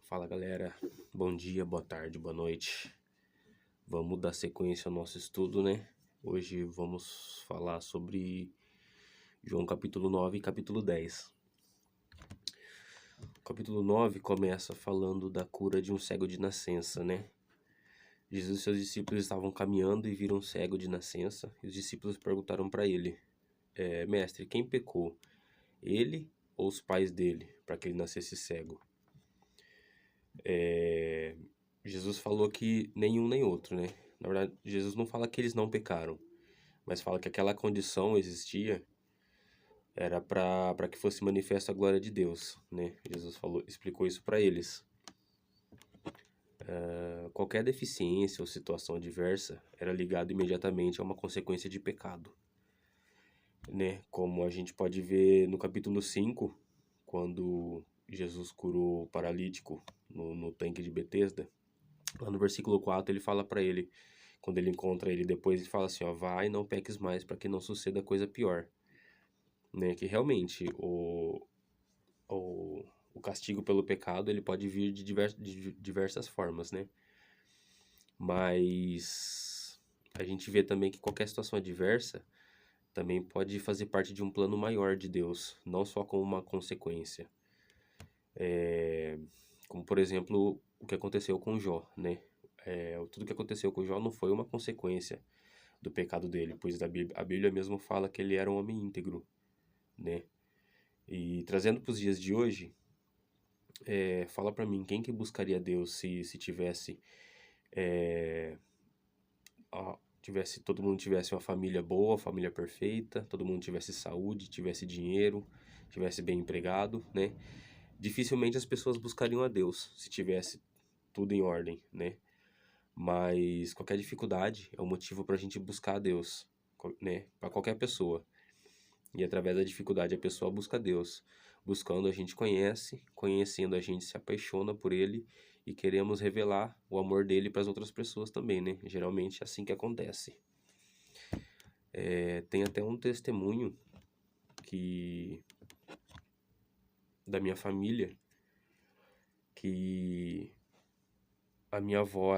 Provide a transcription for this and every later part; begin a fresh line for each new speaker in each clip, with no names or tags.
Fala galera, bom dia, boa tarde, boa noite. Vamos dar sequência ao nosso estudo, né? Hoje vamos falar sobre João capítulo 9 e capítulo 10. O capítulo 9 começa falando da cura de um cego de nascença, né? Jesus e seus discípulos estavam caminhando e viram um cego de nascença, e os discípulos perguntaram para ele: Mestre, quem pecou? Ele ou os pais dele, para que ele nascesse cego? Jesus falou que nenhum nem outro, né? Na verdade, Jesus não fala que eles não pecaram, mas fala que aquela condição existia era para que fosse manifesta a glória de Deus, né? Jesus explicou isso para eles. Qualquer deficiência ou situação adversa era ligada imediatamente a uma consequência de pecado, né? Como a gente pode ver no capítulo 5, quando Jesus curou o paralítico no tanque de Betesda. Lá no versículo 4 ele fala para ele, quando ele encontra ele depois, ele fala assim, ó, vai e não peques mais para que não suceda coisa pior, né? Que realmente o castigo pelo pecado ele pode vir de diversas formas, né? Mas a gente vê também que qualquer situação adversa também pode fazer parte de um plano maior de Deus, não só como uma consequência. Como, por exemplo, o que aconteceu com Jó, né? Tudo que aconteceu com Jó não foi uma consequência do pecado dele, pois a Bíblia mesmo fala que ele era um homem íntegro, né? E trazendo para os dias de hoje, fala para mim, quem que buscaria Deus se todo mundo tivesse uma família boa, família perfeita, todo mundo tivesse saúde, tivesse dinheiro, tivesse bem empregado, né? Dificilmente as pessoas buscariam a Deus se tivesse tudo em ordem, né? Mas qualquer dificuldade é um motivo para a gente buscar a Deus, né? Para qualquer pessoa. E através da dificuldade a pessoa busca a Deus. Buscando a gente conhece, conhecendo a gente se apaixona por Ele e queremos revelar o amor dele para as outras pessoas também, né? Geralmente é assim que acontece. Tem até um testemunho da minha família, que a minha avó,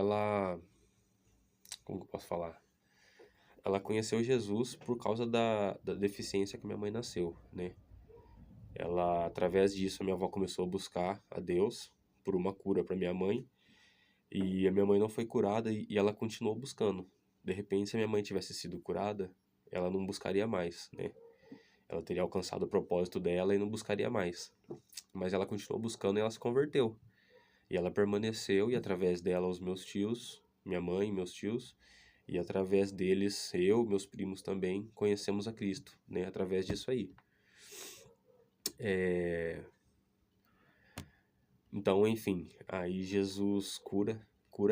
como que eu posso falar? Ela conheceu Jesus por causa da deficiência que minha mãe nasceu, né? Através disso, a minha avó começou a buscar a Deus por uma cura para minha mãe, e a minha mãe não foi curada e ela continuou buscando. De repente, se a minha mãe tivesse sido curada, ela não buscaria mais, né? Ela teria alcançado o propósito dela e não buscaria mais. Mas ela continuou buscando e ela se converteu. E ela permaneceu, e através dela, os meus tios, minha mãe e meus tios, e através deles, eu, meus primos também, conhecemos a Cristo, né? Através disso aí. Então, enfim, aí Jesus cura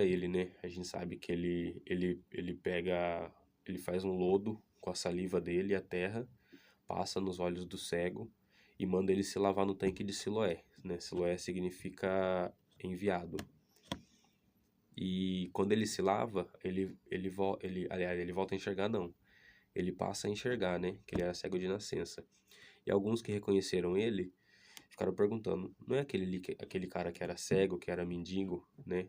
ele, né? A gente sabe que ele faz um lodo com a saliva dele, a terra, passa nos olhos do cego e manda ele se lavar no tanque de Siloé, né? Siloé significa enviado. E quando ele se lava, aliás, ele volta a enxergar, não. Ele passa a enxergar, né? Que ele era cego de nascença. E alguns que reconheceram ele ficaram perguntando, não é aquele cara que era cego, que era mendigo, né?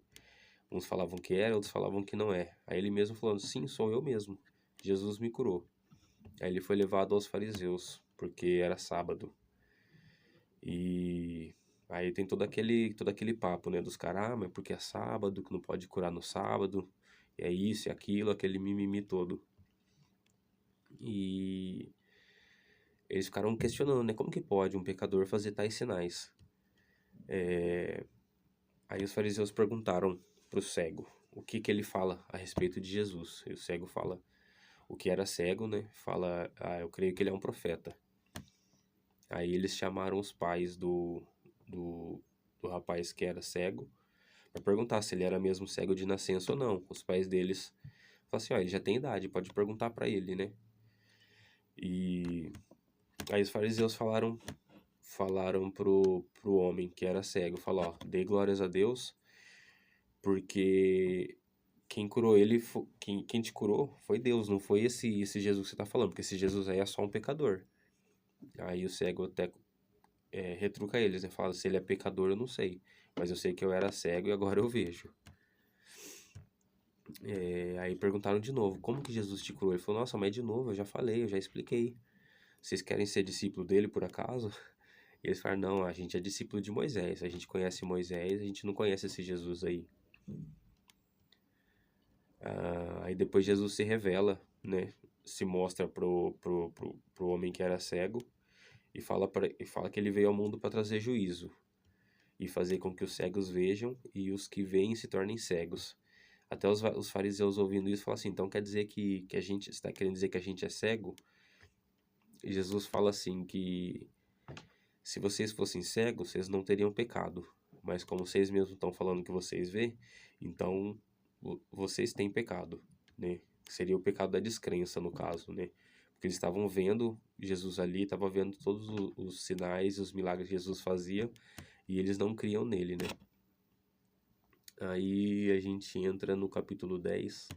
Uns falavam que era, outros falavam que não é. Aí ele mesmo falando, sim, sou eu mesmo. Jesus me curou. Aí ele foi levado aos fariseus, porque era sábado. E aí tem todo aquele papo, né, dos caras, mas porque é sábado, que não pode curar no sábado, é isso e aquilo, aquele mimimi todo. E eles ficaram questionando, né, como que pode um pecador fazer tais sinais? Aí os fariseus perguntaram pro cego o que ele fala a respeito de Jesus. E o cego fala, o que era cego, né, fala, eu creio que ele é um profeta. Aí eles chamaram os pais do rapaz que era cego para perguntar se ele era mesmo cego de nascença ou não. Os pais deles falaram assim, ó, ele já tem idade, pode perguntar para ele, né? E aí os fariseus falaram pro homem que era cego, falou, ó, dê glórias a Deus, porque quem curou ele, quem te curou foi Deus, não foi esse Jesus que você tá falando, porque esse Jesus aí é só um pecador. Aí o cego até retruca eles, né? Fala, se ele é pecador, eu não sei. Mas eu sei que eu era cego e agora eu vejo. Aí perguntaram de novo, como que Jesus te curou? Ele falou, nossa, mas de novo, eu já falei, eu já expliquei. Vocês querem ser discípulo dele por acaso? E eles falaram, não, a gente é discípulo de Moisés. A gente conhece Moisés, a gente não conhece esse Jesus aí. Aí depois Jesus se revela, né? Se mostra pro homem que era cego e fala que ele veio ao mundo para trazer juízo e fazer com que os cegos vejam e os que veem se tornem cegos. Até os fariseus ouvindo isso falam assim, então quer dizer que a gente está querendo dizer que a gente é cego? E Jesus fala assim que se vocês fossem cegos, vocês não teriam pecado. Mas como vocês mesmos estão falando que vocês vê, então vocês têm pecado, né? Seria o pecado da descrença, no caso, né? Porque eles estavam vendo Jesus ali, estavam vendo todos os sinais, os milagres que Jesus fazia, e eles não criam nele, né? Aí a gente entra no capítulo 10.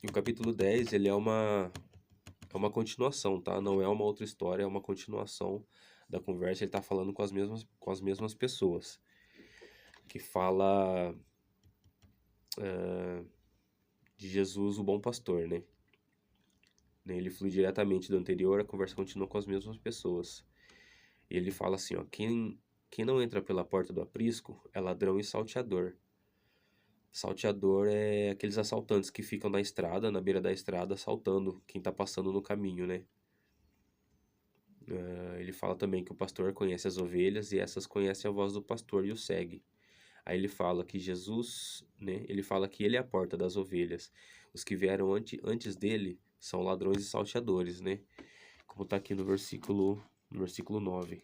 E o capítulo 10, ele é uma continuação, tá? Não é uma outra história, é uma continuação da conversa. Ele tá falando com as mesmas pessoas. Que fala de Jesus, o bom pastor, né? Ele flui diretamente do anterior, a conversa continua com as mesmas pessoas. E ele fala assim, ó, quem não entra pela porta do aprisco é ladrão e salteador. Salteador é aqueles assaltantes que ficam na estrada, na beira da estrada, assaltando quem tá passando no caminho, né? Ele fala também que o pastor conhece as ovelhas e essas conhecem a voz do pastor e o segue. Aí ele fala que Jesus, né? Ele fala que ele é a porta das ovelhas. Os que vieram antes dele são ladrões e salteadores, né? Como está aqui no versículo 9.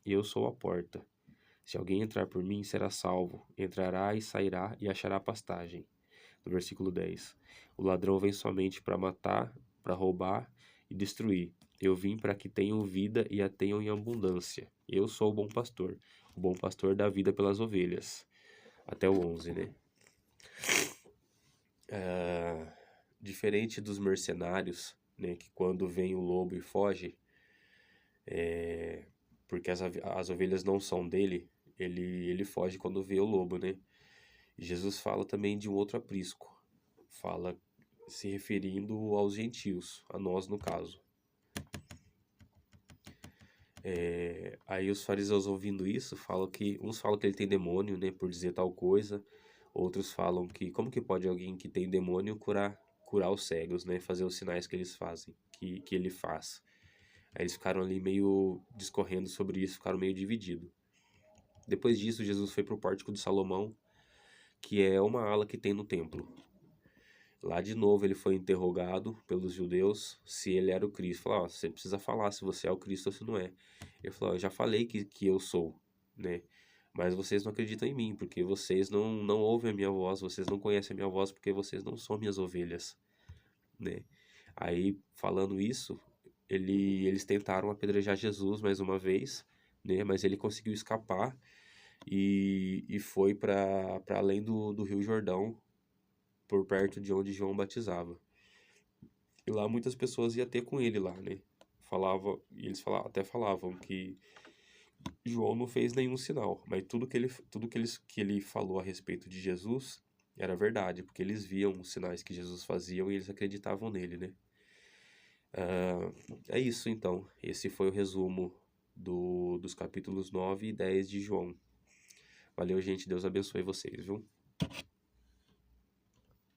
Eu sou a porta. Se alguém entrar por mim, será salvo. Entrará e sairá e achará pastagem. No versículo 10. O ladrão vem somente para matar, para roubar e destruir. Eu vim para que tenham vida e a tenham em abundância. Eu sou o bom pastor. O bom pastor dá vida pelas ovelhas. Até o 11, né? Diferente dos mercenários, né? Que quando vem o lobo e foge, porque as ovelhas não são dele, ele foge quando vê o lobo, né? Jesus fala também de um outro aprisco. Fala se referindo aos gentios, a nós no caso. Aí os fariseus ouvindo isso, uns falam que ele tem demônio, né, por dizer tal coisa. Outros falam que como que pode alguém que tem demônio curar os cegos, né, fazer os sinais que eles fazem, que ele faz. Aí eles ficaram ali meio discorrendo sobre isso, ficaram meio divididos. Depois disso, Jesus foi para o Pórtico de Salomão, que é uma ala que tem no templo. Lá de novo ele foi interrogado pelos judeus se ele era o Cristo. Falou, você precisa falar se você é o Cristo ou se não é. Ele falou, eu já falei que eu sou, né? Mas vocês não acreditam em mim, porque vocês não ouvem a minha voz, vocês não conhecem a minha voz, porque vocês não são minhas ovelhas, né? Aí, falando isso, eles tentaram apedrejar Jesus mais uma vez, né? Mas ele conseguiu escapar e foi para além do Rio Jordão, por perto de onde João batizava. E lá muitas pessoas iam ter com ele lá, né? Até falavam que João não fez nenhum sinal, mas que ele falou a respeito de Jesus era verdade, porque eles viam os sinais que Jesus fazia e eles acreditavam nele, né? É isso então. Esse foi o resumo dos capítulos 9 e 10 de João. Valeu, gente. Deus abençoe vocês, viu?